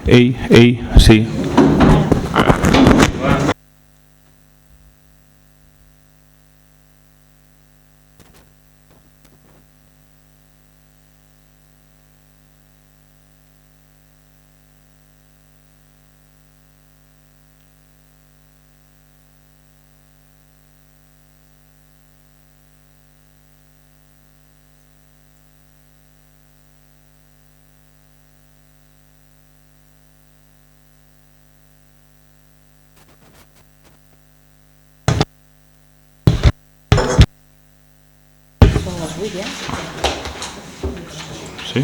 sí. Sí?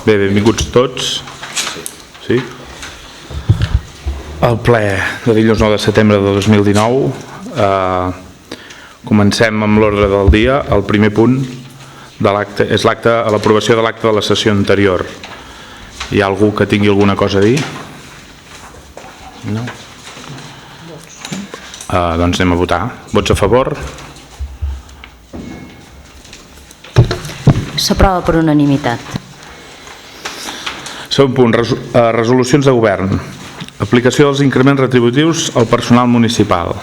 Bé, benvinguts tots. Sí? El ple de dilluns 9 de setembre de 2019. Comencem amb l'ordre del dia. El primer punt de l'acte és l'aprovació de l'acte de la sessió anterior. Hi ha algú que tingui alguna cosa a dir? No? Doncs anem a votar. Vots a favor? S'aprova per unanimitat. Segon punt, resolucions de govern. Aplicació dels increments retributius al personal municipal.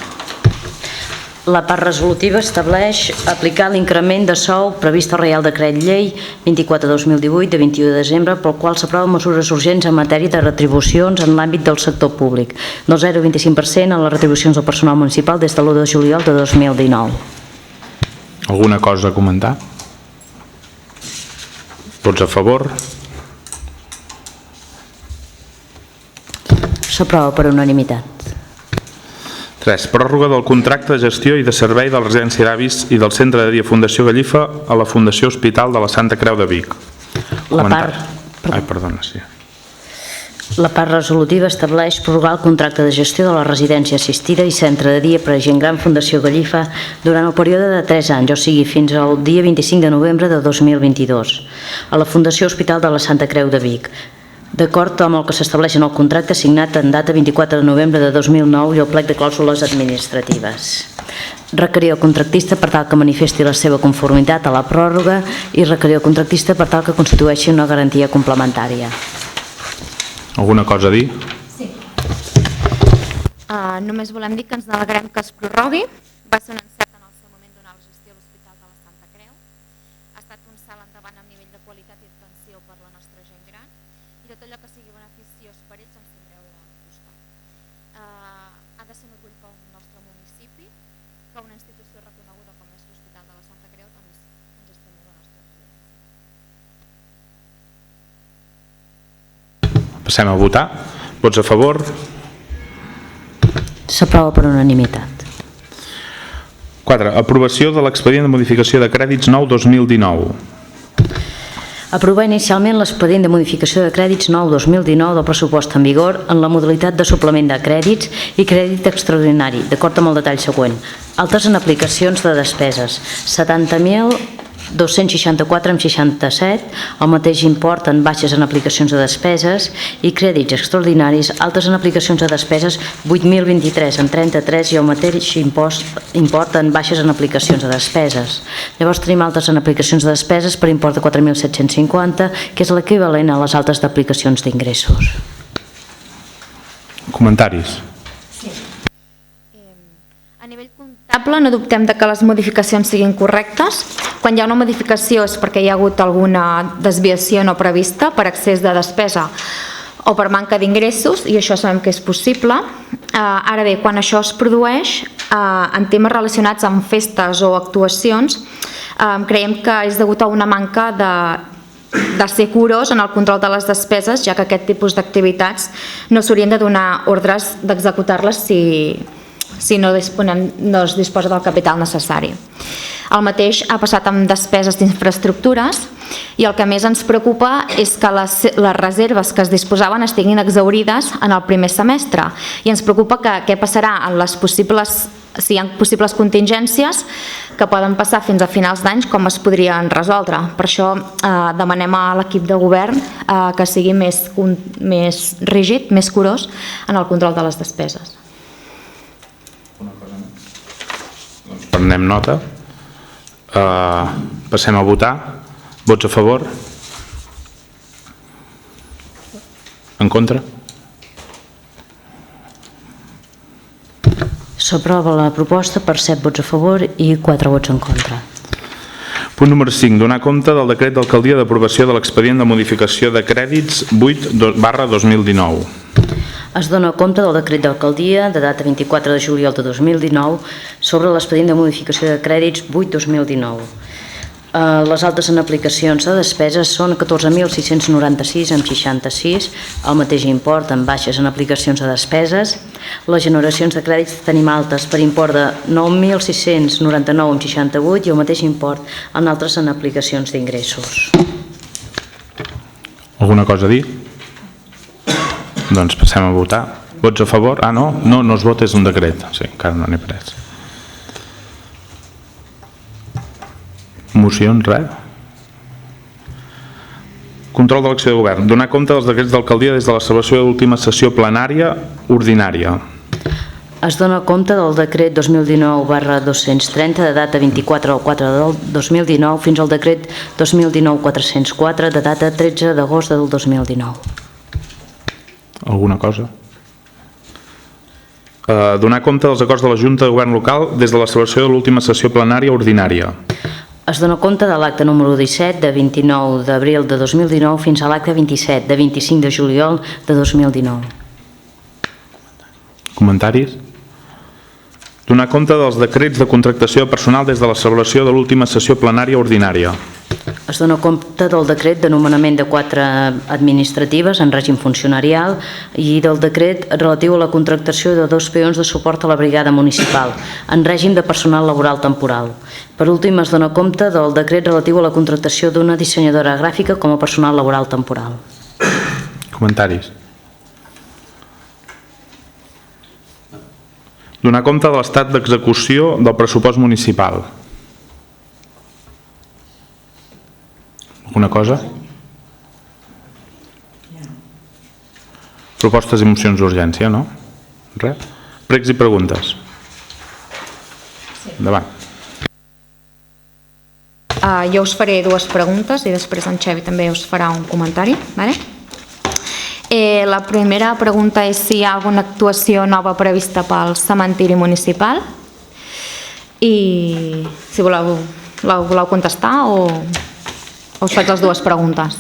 La part resolutiva estableix aplicar l'increment de sou previst al Reial Decret Llei 24/2018 de 21 de desembre, pel qual s'aproven mesures urgents en matèria de retribucions en l'àmbit del sector públic, del 0,25% en les retribucions del personal municipal des de l'1 de juliol de 2019. Alguna cosa a comentar? Vots a favor? S'aprova per unanimitat. 3. Pròrroga del contracte de gestió i de servei de la residència d'avis i del centre de dia Fundació Gallifa a la Fundació Hospital de la Santa Creu de Vic. La part resolutiva estableix prorrogar el contracte de gestió de la residència assistida i centre de dia per a gent gran Fundació Gallifa durant el període de 3 anys, o sigui, fins al dia 25 de novembre de 2022, a la Fundació Hospital de la Santa Creu de Vic, d'acord amb el que s'estableix en el contracte signat en data 24 de novembre de 2009 i el plec de clàusules administratives. Requerir el contractista per tal que manifesti la seva conformitat a la pròrroga i requerir el contractista per tal que constitueixi una garantia complementària. Alguna cosa a dir? Sí. Només volem dir que ens alegrem que es prorrogui. Va ser un encert en el seu moment donar la gestió a l'Hospital de la Santa Creu. Ha estat un salt endavant amb nivell de qualitat i atenció per la nostra gent gran i tot allò que sigui beneficiós per ells ens tindreu al costat. Ha de ser un orgull pel nostre municipi que una institució reconeguda com és l'Hospital de la Santa Creu doncs, ens estigui la nostra residència. Passem a votar. Vots a favor? S'aprova per unanimitat. 4. Aprovació de l'expedient de modificació de crèdits 9/2019. Aprovar inicialment l'expedient de modificació de crèdits 9/2019 del pressupost en vigor en la modalitat de suplement de crèdits i crèdit extraordinari, d'acord amb el detall següent. Altes en aplicacions de despeses, 70.264,67, el mateix import en baixes en aplicacions de despeses i crèdits extraordinaris, altes en aplicacions de despeses, 8.023,33 i el mateix import en baixes en aplicacions de despeses. Llavors tenim altes en aplicacions de despeses per import de 4.750, que és l'equivalent a les altes d'aplicacions d'ingressos. Comentaris? A nivell comptable no dubtem de que les modificacions siguin correctes. Quan hi ha una modificació és perquè hi ha hagut alguna desviació no prevista per excés de despesa o per manca d'ingressos, i això sabem que és possible. Ara bé, quan això es produeix en temes relacionats amb festes o actuacions, creiem que és degut a una manca de ser curós en el control de les despeses, ja que aquest tipus d'activitats no s'haurien de donar ordres d'executar-les si no es disposa del capital necessari. El mateix ha passat amb despeses d'infraestructures i el que més ens preocupa és que les reserves que es disposaven estiguin exhaurides en el primer semestre, i ens preocupa què passarà en si hi ha possibles contingències que poden passar fins a finals d'any, com es podrien resoldre. Per això demanem a l'equip de govern que sigui més rígid, més curós en el control de les despeses. Prenem nota. Passem a votar. Vots a favor? En contra? S'aprova la proposta per 7 vots a favor i 4 vots en contra. Punt número 5. Donar compte del decret d'alcaldia d'aprovació de l'expedient de modificació de crèdits 8/2019. Es dona compte del decret d'alcaldia de data 24 de juliol de 2019 sobre l'expedient de modificació de crèdits 8/2019. Les altes en aplicacions de despeses són 14.696,66, el mateix import en baixes en aplicacions de despeses. Les generacions de crèdits tenim altes per import de 9.699,68 i el mateix import en altres en aplicacions d'ingressos. Alguna cosa a dir? Doncs passem a votar. Vots a favor? Ah, no? No es vota, és un decret. Sí, encara no n'he pres. Mocions, res? Control de l'acció de govern. Donar compte dels decrets d'alcaldia des de la celebració de l'última sessió plenària ordinària. Es dona compte del decret 2019/230 de data 24/4 del 2019 fins al decret 2019/404 de data 13 d'agost del 2019. Alguna cosa? Donar compte dels acords de la Junta de Govern Local des de la celebració de l'última sessió plenària ordinària. Es dona compte de l'acte número 17 de 29 d'abril de 2019 fins a l'acte 27 de 25 de juliol de 2019. Comentaris? Donar compte dels decrets de contractació de personal des de la celebració de l'última sessió plenària ordinària. Es dona compte del decret de nomenament de 4 administratives en règim funcionarial i del decret relatiu a la contractació de 2 peons de suport a la brigada municipal en règim de personal laboral temporal. Per últim, es dona compte del decret relatiu a la contractació d'una dissenyadora gràfica com a personal laboral temporal. Comentaris? Donar compte de l'estat d'execució del pressupost municipal. Alguna cosa? Propostes i mocions d'urgència, no? Res? Pregs i preguntes. Endavant. Jo us faré 2 preguntes i després en Xavi també us farà un comentari. Vale? La primera pregunta és si hi ha alguna actuació nova prevista pel cementiri municipal i si voleu contestar o us faig les 2 preguntes.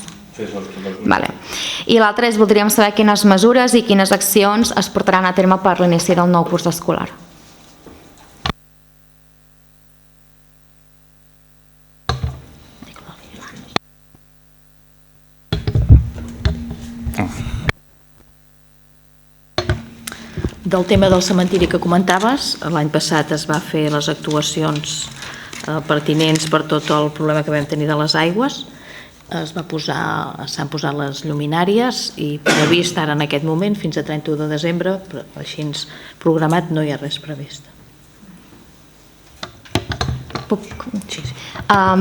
Vale. I l'altra és, voldríem saber quines mesures i quines accions es portaran a terme per l'inici del nou curs escolar. Del tema del cementiri que comentaves, l'any passat es va fer les actuacions pertinents per tot el problema que vam tenir de les aigües. S'han posat les lluminàries i previst ara en aquest moment fins a 31 de desembre, però així programat no hi ha res previst.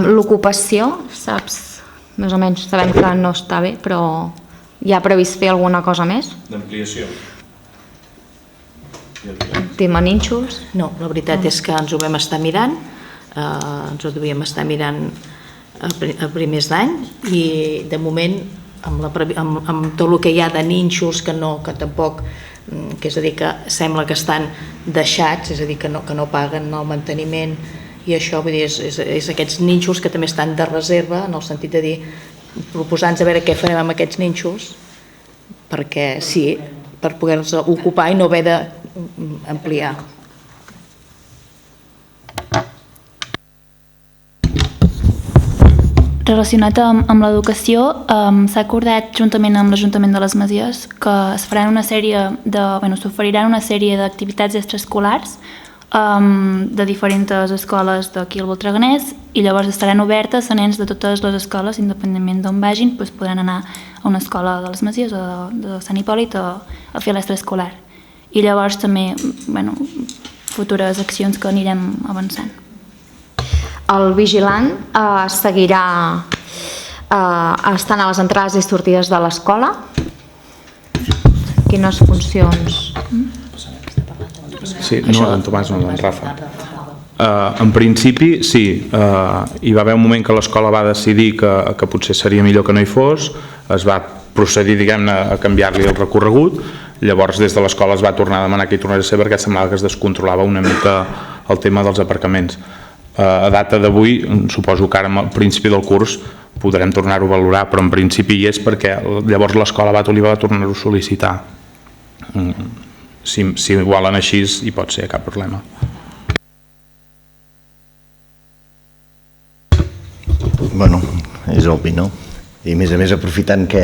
L'ocupació, saps? Més o menys sabem que no està bé, però hi ha previst fer alguna cosa més? D'ampliació. Tema nínxols? No, la veritat és que ens ho vam estar mirant, ens ho devíem estar mirant a primers d'any i de moment amb tot el que hi ha de nínxols que tampoc, que és a dir que sembla que estan deixats, és a dir que no paguen el manteniment i això, vull dir, és aquests nínxols que també estan de reserva, en el sentit de dir, proposant-nos a veure què farem amb aquests nínxols perquè sí, per poder-los ocupar i no haver d'ampliar. Relacionat amb l'educació, s'ha acordat juntament amb l'Ajuntament de les Masies que es faran s'oferiran una sèrie d'activitats extraescolars de diferents escoles d'aquí al Voltreganès i llavors estaran obertes a nens de totes les escoles, independentment d'on vagin, podran anar a una escola de les Masies o de Sant Hipòlit a fer l'extraescolar. I llavors també futures accions que anirem avançant. El vigilant seguirà estant a les entrades i sortides de l'escola? Quines funcions? Sí, no, en Tomàs, no, en Rafa. En principi, sí. Hi va haver un moment que l'escola va decidir que potser seria millor que no hi fos, es va procedir, diguem-ne, a canviar-li el recorregut, llavors des de l'escola es va tornar a demanar que hi tornés a ser perquè semblava que es descontrolava una mica el tema dels aparcaments. A data d'avui, suposo que ara al principi del curs podrem tornar-ho a valorar, però en principi hi és perquè llavors l'escola li va tornar-ho a sol·licitar. Si ho volen així hi pot ser, cap problema. Bueno, és obvi, no? I a més aprofitant que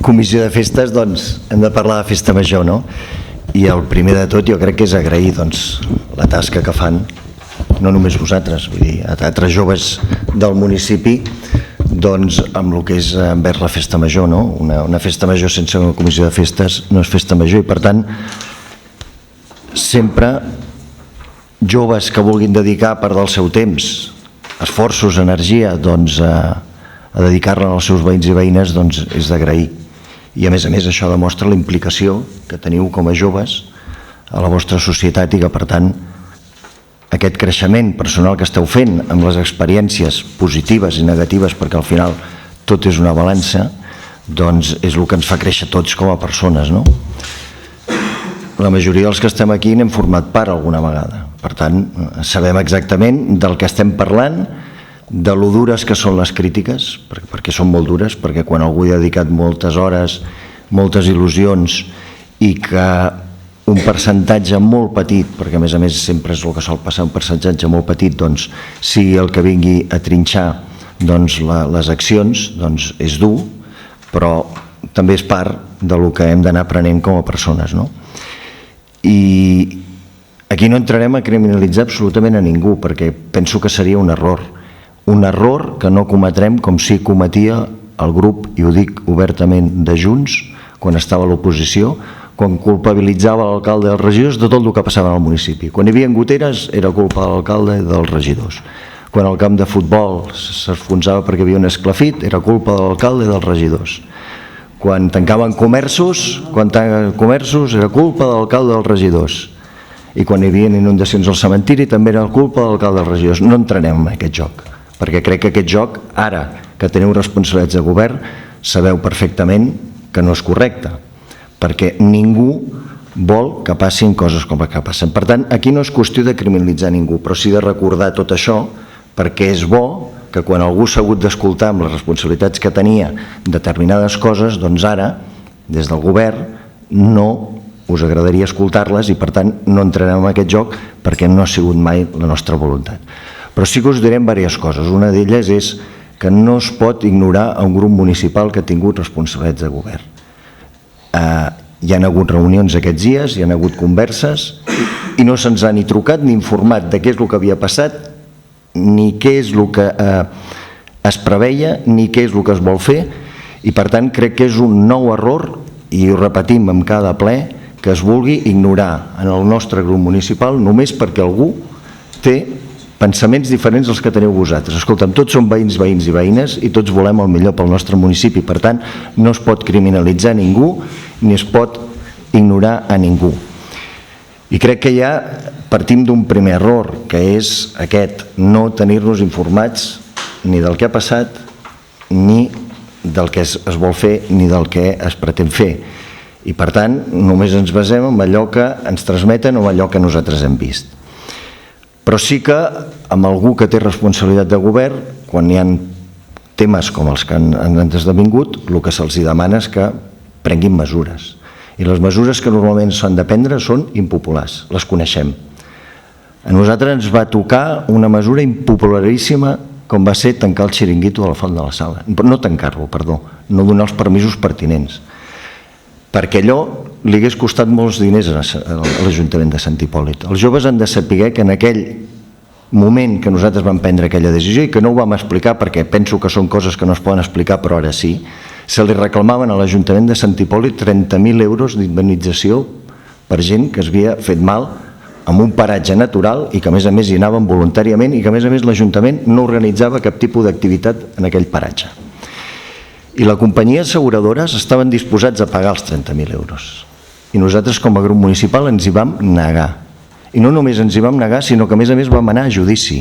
comissió de festes, doncs hem de parlar de festa major, no? I el primer de tot jo crec que és agrair doncs, la tasca que fan, no només vosaltres, vull dir, altres joves del municipi, doncs amb el que és envers la festa major, no? Una festa major sense una comissió de festes no és festa major i per tant sempre joves que vulguin dedicar part del seu temps, esforços, energia, doncs a dedicar-la als seus veïns i veïnes, doncs és d'agrair. I a més això demostra la implicació que teniu com a joves a la vostra societat i que per tant aquest creixement personal que esteu fent amb les experiències positives i negatives, perquè al final tot és una balança, doncs és el que ens fa créixer tots com a persones, no? La majoria dels que estem aquí n'hem format part alguna vegada, per tant sabem exactament del que estem parlant, de lo dures que són les crítiques, perquè són molt dures, perquè quan algú hi ha dedicat moltes hores, moltes il·lusions i que un percentatge molt petit, perquè a més sempre és el que sol passar, un percentatge molt petit, doncs sigui el que vingui a trinxar doncs, les accions, doncs és dur, però també és part del que hem d'anar aprenent com a persones, no? I aquí no entrarem a criminalitzar absolutament a ningú, perquè penso que seria un error que no cometrem com si cometia el grup, i ho dic obertament, de Junts, quan estava a l'oposició, quan culpabilitzava l'alcalde i els regidors de tot el que passava al municipi. Quan hi havia goteres era culpa de l'alcalde i dels regidors. Quan el camp de futbol s'enfonsava perquè hi havia un esclafit era culpa de l'alcalde i dels regidors. Quan tancaven comerços era culpa de l'alcalde i dels regidors. I quan hi havia inundacions al cementiri també era culpa de l'alcalde i dels regidors. No entrarem en aquest joc, perquè crec que aquest joc, ara que teniu responsabilitats de govern, sabeu perfectament que no és correcte, perquè ningú vol que passin coses com les que passen. Per tant, aquí no és qüestió de criminalitzar ningú, però sí de recordar tot això, perquè és bo que quan algú s'ha hagut d'escoltar amb les responsabilitats que tenia determinades coses, doncs ara, des del govern, no us agradaria escoltar-les i per tant no entrarem en aquest joc perquè no ha sigut mai la nostra voluntat. Però sí que us direm diverses coses. Una d'elles és que no es pot ignorar un grup municipal que ha tingut responsabilitats de govern. Hi ha hagut reunions aquests dies, hi ha hagut converses i no se'ns ha ni trucat ni informat de què és el que havia passat, ni què és el que es preveia, ni què és el que es vol fer, i per tant crec que és un nou error, i ho repetim en cada ple, que es vulgui ignorar en el nostre grup municipal només perquè algú té pensaments diferents dels que teniu vosaltres. Escolta'm, tots som veïns i veïnes i tots volem el millor pel nostre municipi, per tant no es pot criminalitzar ningú ni es pot ignorar a ningú. I crec que ja partim d'un primer error, que és aquest, no tenir-nos informats ni del que ha passat, ni del que es vol fer, ni del que es pretén fer. I per tant, només ens basem en allò que ens transmeten o en allò que nosaltres hem vist. Però sí que amb algú que té responsabilitat de govern, quan hi ha temes com els que han esdevingut, el que se'ls demana és que prenguin mesures. I les mesures que normalment s'han de prendre són impopulars, les coneixem. A nosaltres ens va tocar una mesura impopularíssima com va ser tancar el xiringuito a la Font de la Sala. No tancar-lo, perdó, no donar els permisos pertinents. Perquè allò li hagués costat molts diners a l'Ajuntament de Sant Hipòlit. Els joves han de saber que en aquell moment que nosaltres vam prendre aquella decisió, i que no ho vam explicar perquè penso que són coses que no es poden explicar, però ara sí, se li reclamaven a l'Ajuntament de Sant Hipòlit 30.000 euros d'indemnització per gent que es havia fet mal en un paratge natural i que a més hi anaven voluntàriament i que a més l'Ajuntament no organitzava cap tipus d'activitat en aquell paratge. I la companyia asseguradores estaven disposats a pagar els 30.000 euros. I nosaltres com a grup municipal ens hi vam negar. I no només ens hi vam negar, sinó que a més vam anar a judici.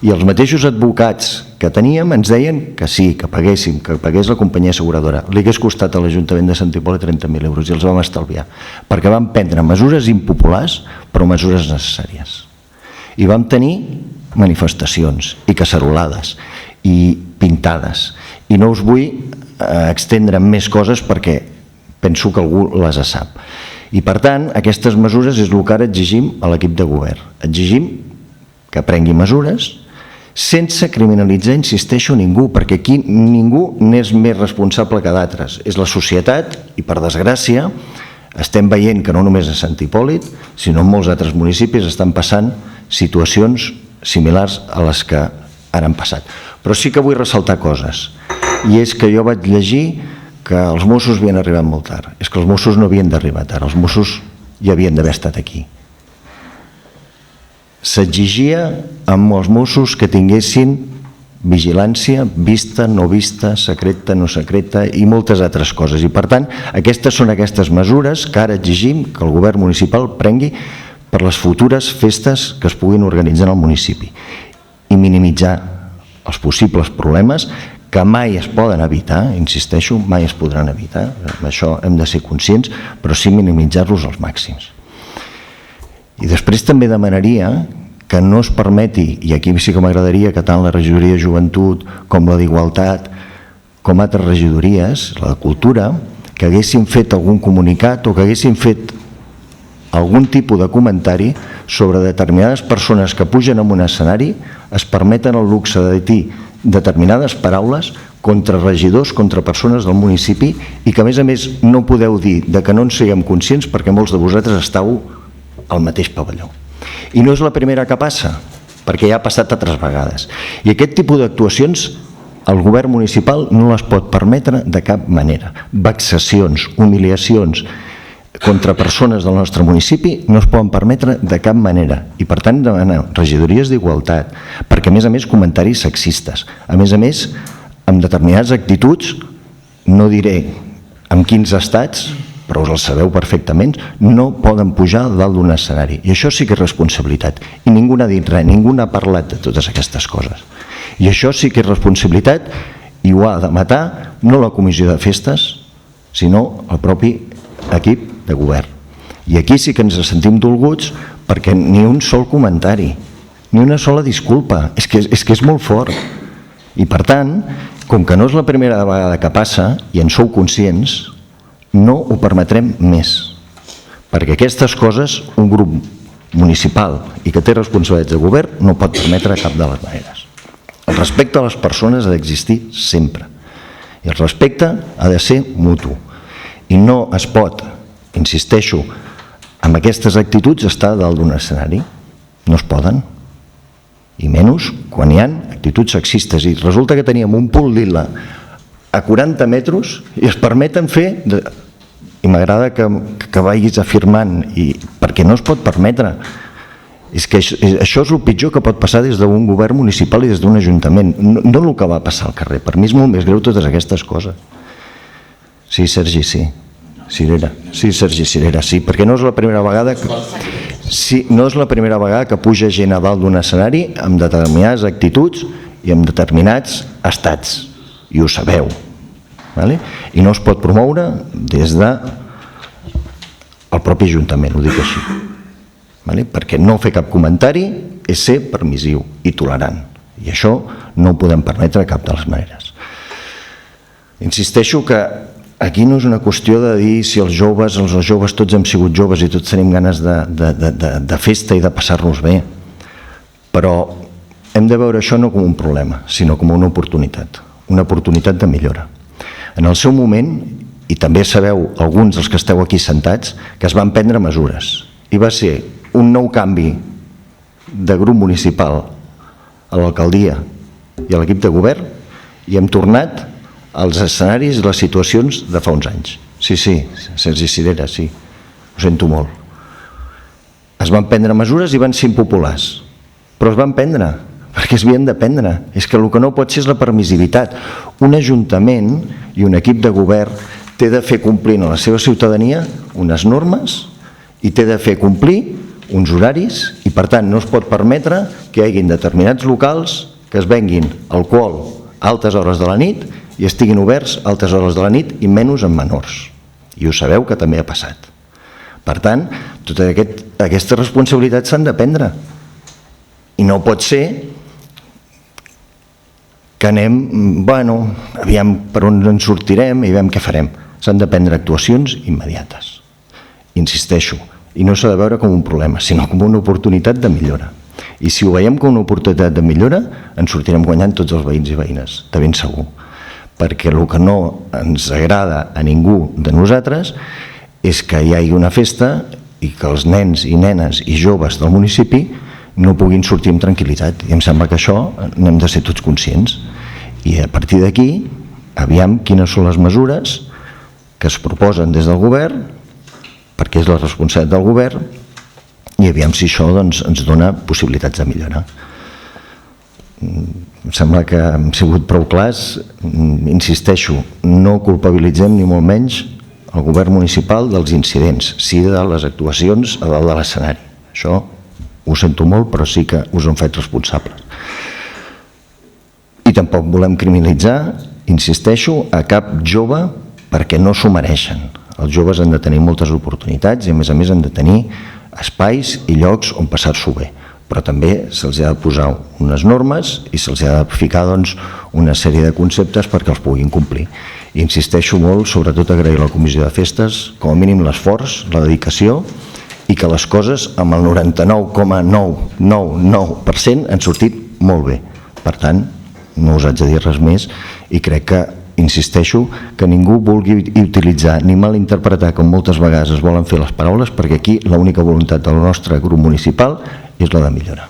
I els mateixos advocats que teníem ens deien que sí, que paguéssim, que pagués la companyia asseguradora. Li hagués costat a l'Ajuntament de Sant Hipòlit 30.000 euros i els vam estalviar, perquè vam prendre mesures impopulars, però mesures necessàries. I vam tenir manifestacions i cacerolades i pintades. I no us vull extendre en més coses perquè penso que algú les sap. I per tant, aquestes mesures és el que ara exigim a l'equip de govern. Exigim que prengui mesures sense criminalitzar, insisteixo, ningú, perquè aquí ningú n'és més responsable que d'altres. És la societat i, per desgràcia, estem veient que no només a Sant Hipòlit, sinó en molts altres municipis estan passant situacions similars a les que ara han passat. Però sí que vull ressaltar coses, i és que jo vaig llegir que els Mossos havien arribat molt tard. És que els Mossos no havien d'arribar tard, els Mossos ja havien d'haver estat aquí. S'exigia amb els Mossos que tinguessin vigilància, vista, no vista, secreta, no secreta i moltes altres coses. I per tant, aquestes són aquestes mesures que ara exigim que el govern municipal prengui per les futures festes que es puguin organitzar en el municipi i minimitzar els possibles problemes que mai es poden evitar, insisteixo, mai es podran evitar, amb això hem de ser conscients, però sí minimitzar-los als màxims. I després també demanaria que no es permeti, i aquí sí que m'agradaria que tant la regidoria de joventut com la d'igualtat, com altres regidories, la de cultura, que haguessin fet algun comunicat o que haguessin fet algun tipus de comentari sobre determinades persones que pugen en un escenari, es permeten el luxe de dir determinades paraules contra regidors, contra persones del municipi i que a més no podeu dir que no en siguem conscients perquè molts de vosaltres estàu al mateix pavelló. I no és la primera que passa, perquè ja ha passat altres vegades. I aquest tipus d'actuacions el govern municipal no les pot permetre de cap manera. Vexacions, humiliacions contra persones del nostre municipi no es poden permetre de cap manera i per tant demanar regidories d'igualtat perquè a més comentaris sexistes, a més amb determinades actituds, no diré amb quins estats, però us el sabeu perfectament, no poden pujar dalt d'un escenari i això sí que és responsabilitat i ningú n'ha dit res, ningú n'ha parlat de totes aquestes coses i això sí que és responsabilitat i ho ha de matar no la comissió de festes sinó el propi equip de govern. I aquí sí que ens sentim dolguts perquè ni un sol comentari, ni una sola disculpa, és que és molt fort. I per tant, com que no és la primera vegada que passa, i en sou conscients, no ho permetrem més. Perquè aquestes coses, un grup municipal i que té responsabilitats de govern, no pot permetre cap de les maneres. El respecte a les persones ha d'existir sempre. I el respecte ha de ser mutu. I no es pot, insisteixo, amb aquestes actituds estar dalt d'un escenari. No es poden. I menys quan hi ha actituds sexistes. I resulta que teníem un punt lila a 40 metres i es permeten fer... I m'agrada que vagis afirmant, perquè no es pot permetre. És que això és el pitjor que pot passar des d'un govern municipal i des d'un ajuntament. No el que va passar al carrer. Per mi és molt més greu totes aquestes coses. Sí, Sergi, sí. Cirera. Sí, Sergi Cirera, sí, perquè no és la primera vegada que... Sí, no és la primera vegada que puja gent a dalt d'un escenari amb determinades actituds i amb determinats estats, i ho sabeu. I no es pot promoure des del propi Ajuntament, ho dic així. Perquè no fer cap comentari és ser permissiu i tolerant, i això no ho podem permetre de cap de les maneres. Insisteixo que aquí no és una qüestió de dir si els joves tots hem sigut joves i tots tenim ganes de festa i de passar-nos bé, però hem de veure això no com un problema, sinó com una oportunitat de millora. En el seu moment, i també sabeu alguns dels que esteu aquí sentats, que es van prendre mesures, i va ser un nou canvi de grup municipal a l'alcaldia i a l'equip de govern, i hem tornat als escenaris i les situacions de fa uns anys. Sí, Sergi Cirera, sí, ho sento molt. Es van prendre mesures i van ser impopulars, però es van prendre, perquè es havien de prendre. És que el que no pot ser és la permissivitat. Un ajuntament i un equip de govern té de fer complir a la seva ciutadania unes normes i té de fer complir uns horaris i per tant no es pot permetre que hi hagi determinats locals que es venguin alcohol a altes hores de la nit i estiguin oberts a altes hores de la nit i menys en menors. I ho sabeu que també ha passat. Per tant, totes aquestes responsabilitats s'han de prendre. I no pot ser que anem, aviam per on ens sortirem i veiem què farem. S'han de prendre actuacions immediates. Insisteixo, i no s'ha de veure com un problema, sinó com una oportunitat de millora. I si ho veiem com una oportunitat de millora, ens sortirem guanyant tots els veïns i veïnes, de ben segur. Perquè el que no ens agrada a ningú de nosaltres és que hi hagi una festa i que els nens i nenes i joves del municipi no puguin sortir amb tranquil·litat. I em sembla que això n'hem de ser tots conscients. I a partir d'aquí, aviam quines són les mesures que es proposen des del govern, perquè és la responsabilitat del govern, i aviam si això ens dona possibilitats de millora. Em sembla que hem sigut prou clars. Insisteixo, no culpabilitzem ni molt menys el govern municipal dels incidents, sí de les actuacions a dalt de l'escenari. Això ho sento molt, però sí que us han fet responsables. I tampoc volem criminalitzar, insisteixo, a cap jove perquè no s'ho mereixen. Els joves han de tenir moltes oportunitats i a més han de tenir espais i llocs on passar-s'ho bé, però també se'ls ha de posar unes normes i se'ls ha de ficar una sèrie de conceptes perquè els puguin complir. I insisteixo molt, sobretot agrair a la Comissió de Festes com a mínim l'esforç, la dedicació i que les coses amb el 99,999% han sortit molt bé. Per tant, no us haig de dir res més i crec que insisteixo que ningú vulgui utilitzar ni malinterpretar com moltes vegades es volen fer les paraules, perquè aquí l'única voluntat del nostre grup municipal és la de millorar.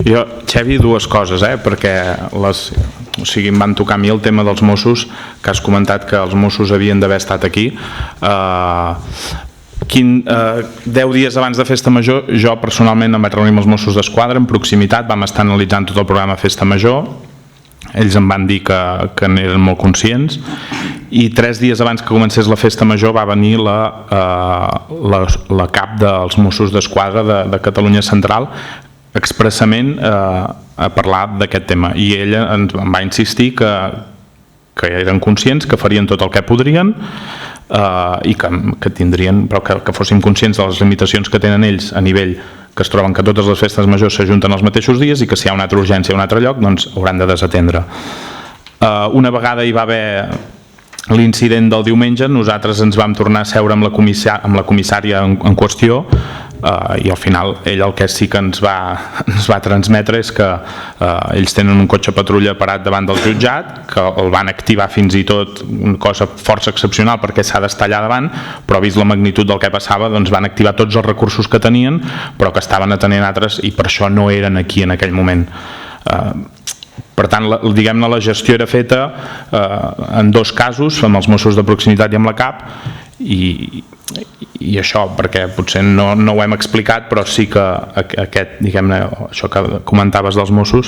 Jo, Xavi, dues coses, perquè em van tocar a mi el tema dels Mossos, que has comentat que els Mossos havien d'haver estat aquí. 10 dies abans de Festa Major, jo personalment em vaig reunir amb els Mossos d'Esquadra en proximitat, vam estar analitzant tot el programa Festa Major. Ells em van dir que n'eren molt conscients i 3 dies abans que comencés la Festa Major va venir la cap dels Mossos d'Esquadra de Catalunya Central expressament a parlar d'aquest tema i ella em va insistir que eren conscients, que farien tot el que podrien i que tindrien, però que fóssim conscients de les limitacions que tenen ells a nivell que es troben que totes les festes majors s'ajunten els mateixos dies i que si hi ha una altra urgència a un altre lloc doncs hauran de desatendre. Una vegada hi va haver l'incident del diumenge, nosaltres ens vam tornar a seure amb la comissària en qüestió i al final ell el que sí que ens va transmetre és que ells tenen un cotxe patrulla parat davant del jutjat, que el van activar fins i tot, una cosa força excepcional perquè s'ha d'estar allà davant, però vist la magnitud del que passava doncs van activar tots els recursos que tenien però que estaven atenent altres i per això no eren aquí en aquell moment. Per tant, diguem-ne, la gestió era feta en 2 casos, amb els Mossos de proximitat i amb la CAP i això, perquè potser no ho hem explicat, però sí que aquest, diguem-ne, això que comentaves dels Mossos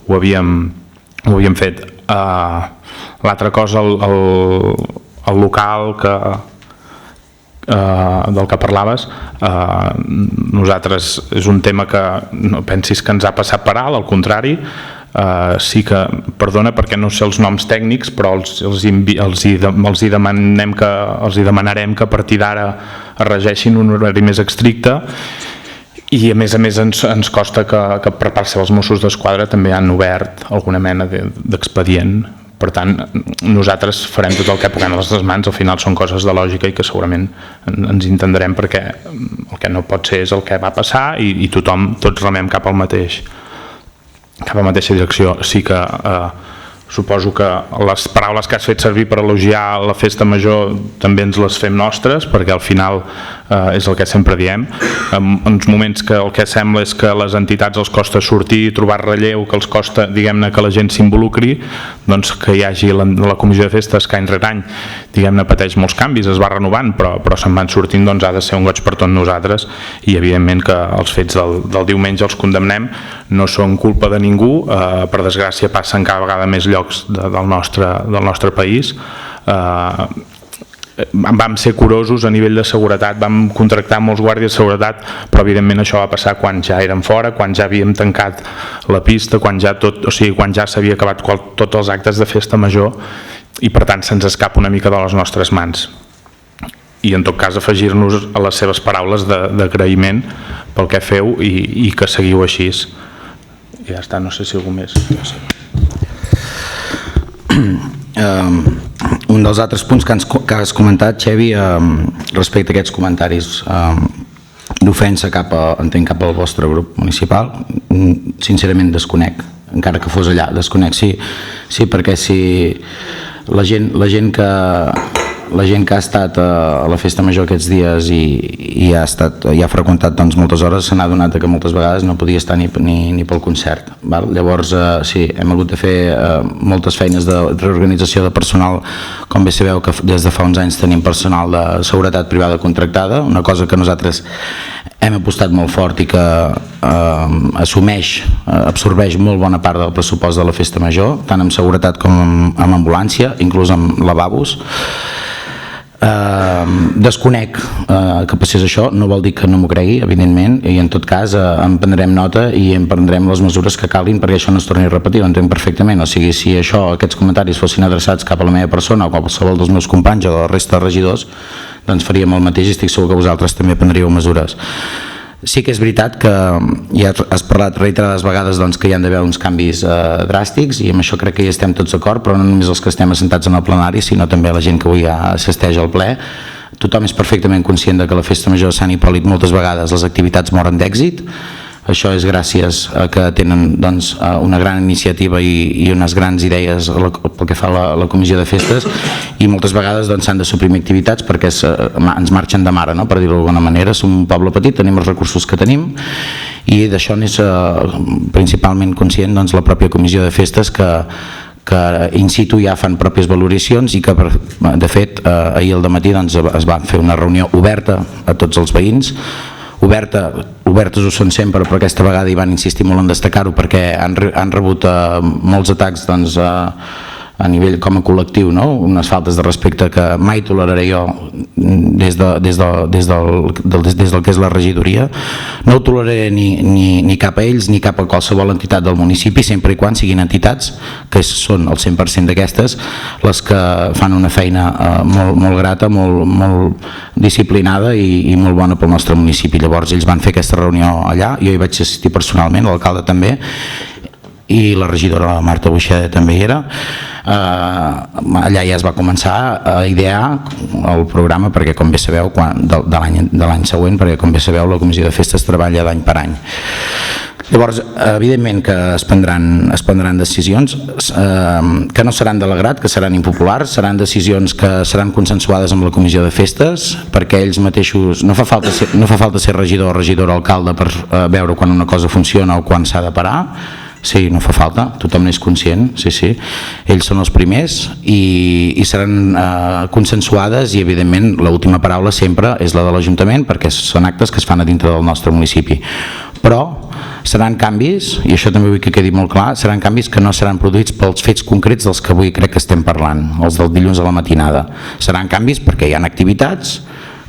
ho havíem fet. L'altra cosa, el local del que parlaves, nosaltres és un tema que no pensis que ens ha passat per alt, al contrari. Sí que, perdona perquè no sé els noms tècnics, però els demanarem que a partir d'ara es regeixin un horari més estricte i a més ens costa que per part dels Mossos d'Esquadra també han obert alguna mena d'expedient. Per tant, nosaltres farem tot el que puguem a les mans, al final són coses de lògica i que segurament ens entendrem perquè el que no pot ser és el que va passar i tots remem cap a la mateixa direcció. Sí que suposo que les paraules que has fet servir per elogiar la Festa Major també ens les fem nostres, perquè al final és el que sempre diem. En uns moments que el que sembla és que a les entitats els costa sortir, trobar relleu, que els costa, diguem-ne, que la gent s'involucri, doncs que hi hagi la Comissió de Festes que any rere any, diguem-ne, pateix molts canvis, es va renovant, però se'n van sortint, doncs ha de ser un goig per tots nosaltres i evidentment que els fets del diumenge els condemnem, no són culpa de ningú, per desgràcia passen cada vegada més llocs del nostre país vam ser curosos a nivell de seguretat, vam contractar molts guàrdies de seguretat, però evidentment això va passar quan ja érem fora, quan ja havíem tancat la pista, quan ja quan ja s'havia acabat tots els actes de festa major, i per tant se'ns escapa una mica de les nostres mans. I en tot cas afegir-nos a les seves paraules d'agraïment pel que feu i que seguiu així. I ja està, no sé si algú més. Un dels altres punts que has comentat, Xevi, respecte a aquests comentaris d'ofensa cap al vostre grup municipal, sincerament desconec, encara que fos allà, desconec, sí, perquè si la gent que ha estat a la festa major aquests dies i ha freqüentat moltes hores s'ha adonat que moltes vegades no podia estar ni pel concert. Llavors, sí, hem hagut de fer moltes feines de reorganització de personal, com bé sabeu que des de fa uns anys tenim personal de seguretat privada contractada, una cosa que nosaltres hem apostat molt fort i que absorbeix molt bona part del pressupost de la festa major, tant amb seguretat com amb ambulància, inclús amb lavabos. Desconec que passés això, no vol dir que no m'ho cregui, evidentment, i en tot cas en prendrem nota i en prendrem les mesures que calguin perquè això no es torni a repetir, ho entenc perfectament. O sigui, si aquests comentaris fossin adreçats cap a la meva persona o qualsevol dels meus companys o de la resta de regidors, doncs faríem el mateix i estic segur que vosaltres també prendríeu mesures. Sí que és veritat que ja has parlat reiterades vegades que hi han d'haver uns canvis dràstics i amb això crec que hi estem tots d'acord, però no només els que estem assentats en el plenari, sinó també la gent que avui assisteix al ple. Tothom és perfectament conscient que a la festa major de Sant Hipòlit moltes vegades les activitats moren d'èxit. Això és gràcies a que tenen una gran iniciativa i unes grans idees pel que fa a la comissió de festes, i moltes vegades s'han de suprimir activitats perquè ens marxen de mare, per dir-ho d'alguna manera. Som un poble petit, tenim els recursos que tenim i d'això n'és principalment conscient la pròpia comissió de festes, que in situ ja fan pròpies valoracions i que de fet ahir al dematí es va fer una reunió oberta a tots els veïns. Obertes ho són sempre, però aquesta vegada hi van insistir molt en destacar-ho perquè han rebut molts atacs a nivell com a col·lectiu, unes faltes de respecte que mai toleraré jo des del que és la regidoria. No ho toleraré ni cap a ells ni cap a qualsevol entitat del municipi, sempre i quan siguin entitats que són el 100% d'aquestes les que fan una feina molt grata, molt disciplinada i molt bona pel nostre municipi. Llavors ells van fer aquesta reunió allà, jo hi vaig assistir personalment, l'alcalde també, i la regidora Marta Buixeda també hi era. Allà ja es va començar a idear el programa perquè, com bé sabeu, de l'any següent, perquè com bé sabeu la comissió de festes treballa d'any per any. Llavors, evidentment que es prendran decisions que no seran de l'agrat, que seran impopulars, seran decisions que seran consensuades amb la comissió de festes, perquè ells mateixos, no fa falta ser regidor o regidora o alcalde per veure quan una cosa funciona o quan s'ha de parar. Sí, no fa falta, tothom n'és conscient, sí. Ells són els primers i seran consensuades i evidentment l'última paraula sempre és la de l'Ajuntament perquè són actes que es fan a dintre del nostre municipi. Però seran canvis, i això també vull que quedi molt clar, seran canvis que no seran produïts pels fets concrets dels que avui crec que estem parlant, els del dilluns a la matinada. Seran canvis perquè hi ha activitats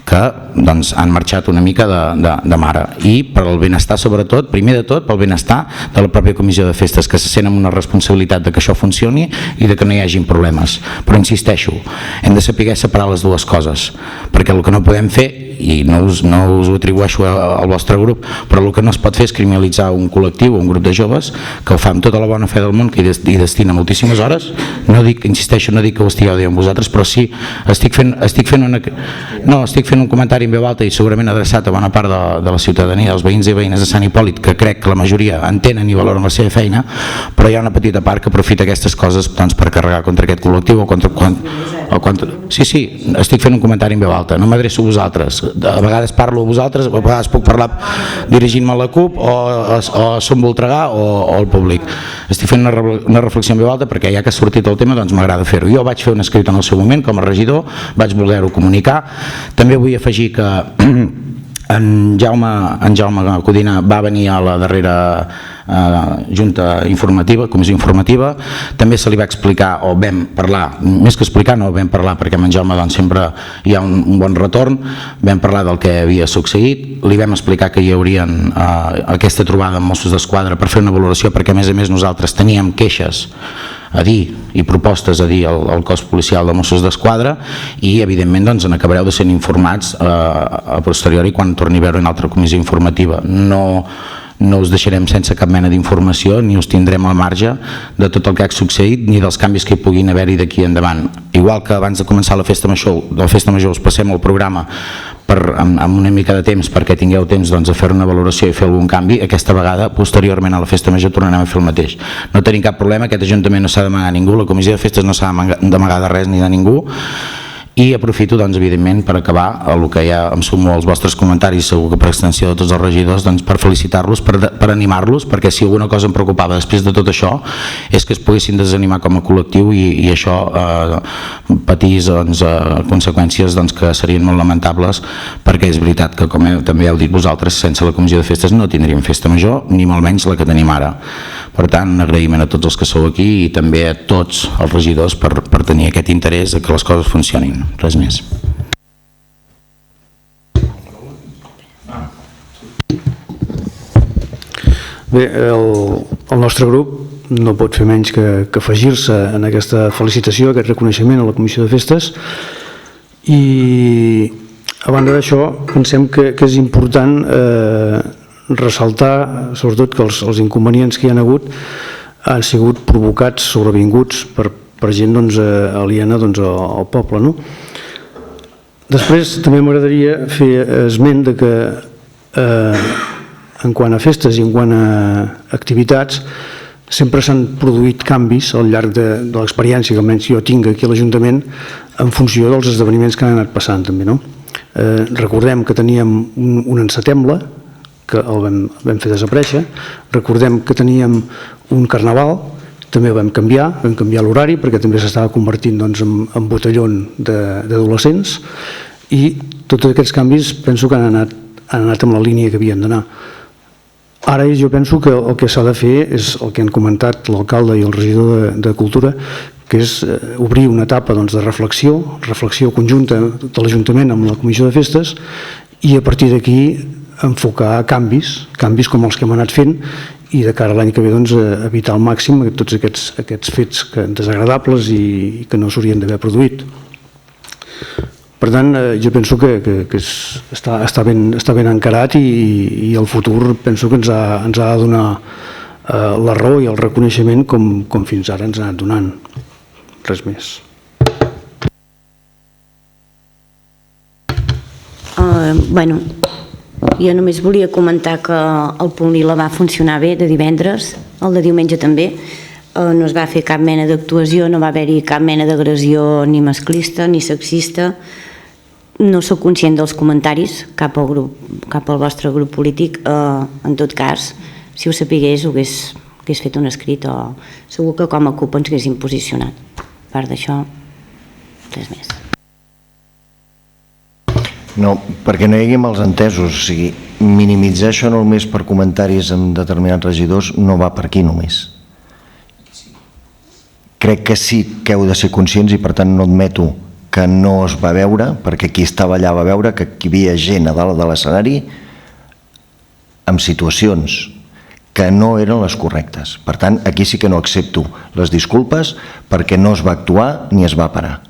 que han marxat una mica de mare i per al benestar, sobretot, primer de tot pel benestar de la pròpia comissió de festes, que se sent amb una responsabilitat de que això funcioni i de que no hi hagin problemes. Però insisteixo, hem de saber separar les dues coses, perquè el que no podem fer, i no us ho atribueixo al vostre grup, però el que no es pot fer és criminalitzar un col·lectiu o un grup de joves que ho fa amb tota la bona fe del món, que hi destina moltíssimes hores. Insisteixo, no dic que ho estigueu dient vosaltres, però sí, estic fent un comentari en veu alta i segurament adreçat a bona part de la ciutadania, dels veïns i veïnes de Sant Hipòlit, que crec que la majoria entenen i valoren la seva feina, però hi ha una petita part que aprofita aquestes coses per carregar contra aquest col·lectiu o contra... Sí, estic fent un comentari en veu alta, no m'adreço a vosaltres, a vegades parlo a vosaltres, a vegades puc parlar dirigint-me a la CUP o a Som Voltregà o al públic. Estic fent una reflexió en veu alta perquè ja que ha sortit el tema doncs m'agrada fer-ho. Jo vaig fer un escrit en el seu moment com a regidor, vaig voler-ho comunicar. També vull afegir que En Jaume Codina va venir a la darrera junta informativa, comissió informativa, també se li va explicar, o vam parlar, més que explicar no vam parlar, perquè amb en Jaume doncs, sempre hi ha un bon retorn, vam parlar del que havia succeït, li vam explicar que hi haurien aquesta trobada amb Mossos d'Esquadra per fer una valoració, perquè a més nosaltres teníem queixes a dir i propostes a dir al cos policial de Mossos d'Esquadra i evidentment doncs en acabareu de ser informats a posteriori quan torni a veure una altra comissió informativa. No us deixarem sense cap mena d'informació ni us tindrem al marge de tot el que ha succeït ni dels canvis que hi puguin haver-hi d'aquí endavant. Igual que abans de començar la festa major us passem el programa amb una mica de temps perquè tingueu temps doncs, a fer una valoració i fer algun canvi, aquesta vegada posteriorment a la festa major tornarem a fer el mateix. No tenim cap problema, aquest Ajuntament no s'ha d'amagar a ningú, la comissió de festes no s'ha d'amagar de res ni de ningú. I aprofito, doncs, evidentment, per acabar el que ja em sumo als vostres comentaris, segur que per extensió de tots els regidors, doncs, per felicitar-los, per animar-los, perquè si alguna cosa em preocupava després de tot això és que es poguessin desanimar com a col·lectiu i això patís doncs, conseqüències doncs, que serien molt lamentables, perquè és veritat que, com també heu dit vosaltres, sense la comissió de festes no tindríem festa major, ni molt menys la que tenim ara. Per tant, un agraïment a tots els que sou aquí i també a tots els regidors per tenir aquest interès que les coses funcionin. Res més. Bé, el nostre grup no pot fer menys que afegir-se en aquesta felicitació, aquest reconeixement a la Comissió de Festes i a banda d'això pensem que és important ressaltar sobretot que els inconvenients que hi ha hagut han sigut provocats, sobrevinguts per gent doncs, aliena doncs, al poble. No? Després també m'agradaria fer esment de que en quant a festes i en quant a activitats sempre s'han produït canvis al llarg de l'experiència que almenys jo tinc aquí a l'Ajuntament en funció dels esdeveniments que han anat passant també. No? Recordem que teníem un encetemble que el vam fer desaparèixer, recordem que teníem un carnaval, també ho vam canviar l'horari perquè també s'estava convertint doncs, en botellón d'adolescents i tots aquests canvis penso que han anat en la línia que havien d'anar. Ara jo penso que el que s'ha de fer és el que han comentat l'alcalde i el regidor de Cultura, que és obrir una etapa doncs, de reflexió conjunta de l'Ajuntament amb la Comissió de Festes i a partir d'aquí enfocar canvis com els que hem anat fent i de cara a l'any que ve doncs, evitar al màxim tots aquests fets desagradables i que no s'haurien d'haver produït. Per tant, jo penso que està ben encarat i el futur penso que ens ha de donar la raó i el reconeixement com fins ara ens ha anat donant. Res més. Bueno, jo només volia comentar que el punt lila va funcionar bé de divendres, el de diumenge també, no es va fer cap mena d'actuació, no va haver-hi cap mena d'agressió ni masclista ni sexista. No soc conscient dels comentaris cap al vostre grup polític. En tot cas, si ho sapigués, ho hagués fet un escrit o segur que com a CUP ens haguéssim posicionat. A part d'això, res més. No, perquè no hi hagi malentesos, o sigui, minimitzar això només per comentaris amb determinats regidors no va per aquí només. Crec que sí que heu de ser conscients i per tant no admeto que no es va veure, perquè qui estava allà va veure que hi havia gent a dalt de l'escenari amb situacions que no eren les correctes. Per tant, aquí sí que no accepto les disculpes perquè no es va actuar ni es va parar.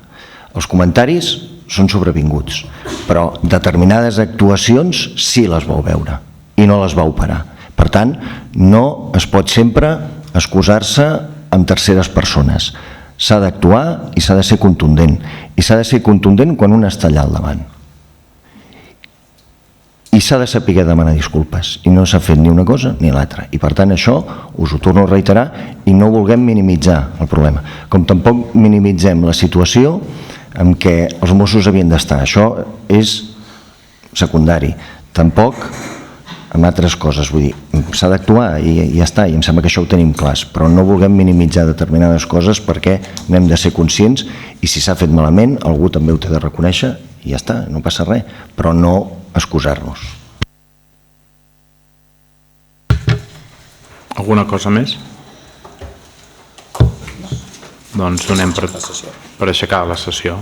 Els comentaris són sobrevinguts, però determinades actuacions sí les vau veure i no les vau parar. Per tant, no es pot sempre excusar-se amb terceres persones. S'ha d'actuar i s'ha de ser contundent. I s'ha de ser contundent quan un està allà al davant. I s'ha de saber demanar disculpes. I no s'ha fet ni una cosa ni l'altra. I per tant això us ho torno a reiterar i no vulguem minimitzar el problema. Com tampoc minimitzem la situació en què els Mossos havien d'estar. Això és secundari. Tampoc amb altres coses, vull dir, s'ha d'actuar i ja està, i em sembla que això ho tenim clars, però no vulguem minimitzar determinades coses perquè n'hem de ser conscients i si s'ha fet malament algú també ho té de reconèixer i ja està, no passa res, però no excusar-nos. Alguna cosa més? Doncs donem per aixecar la sessió.